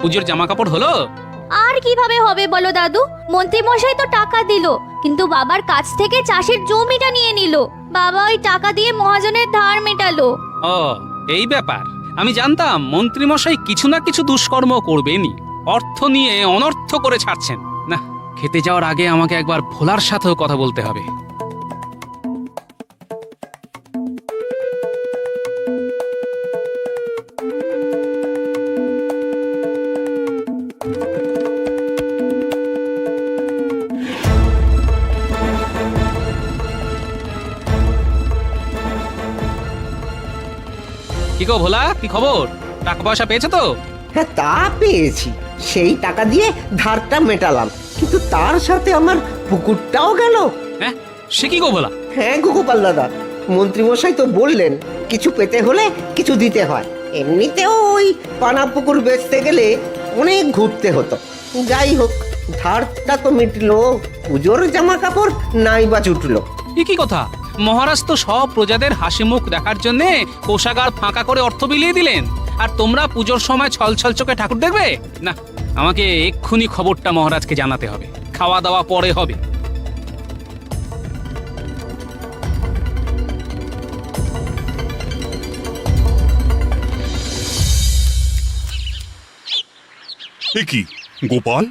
পুজোর জামা কাপড় হলো? আর কিভাবে হবে বলো দাদু? মন্ত্রী মশাই তো টাকা দিল, কিন্তু বাবার কাছ থেকে চাষের জমিটা নিয়ে নিল। বাবা ওই টাকা দিয়ে মহাজনের ধার মেটালো। ও, এই ব্যাপার। আমি জানতাম মন্ত্রীমশাই কিছু না কিছু দুষ্কর্ম করবেনই। অর্থ নিয়ে অনর্থ করে ছাড়ছেন না। খেতে যাওয়ার আগে আমাকে একবার ভোলার সাথেও কথা বলতে হবে। কি গো ভোলা, কি খবর? টাকা পয়সা পেয়েছো তো? হ্যাঁ, তা পেয়েছি। সেই টাকা দিয়ে ধারটা মেটালাম, কিন্তু তার সাথে আমার পুকুরটাও গেল। হ্যাঁ, সে কি গো ভোলা? হ্যাঁ গোপাল দাদা, মন্ত্রীমশাই তো বললেন কিছু পেতে হলে কিছু দিতে হয়। এমনিতেও ওই পানা পুকুর বেচতে গেলে অনেক ঘুরতে হতো। যাই হোক, ধারটা তো মিটলো, পুজোর জামা কাপড় নাই বা জুটলো। এ কি কথা? মহারাজ তো সব প্রজাদের হাসি মুখ দেখার জন্য কোষাগার ফাঁকা করে অর্থ বিলিয়ে দিলেন, আর তোমরা পুজোর সময় ছলছল চোখে ঠাকুর দেখবে? না, আমাকে এক্ষুনি খবরটা মহারাজকে জানাতে হবে। খাওয়া দাওয়া পরে হবে। এ কি গোপাল,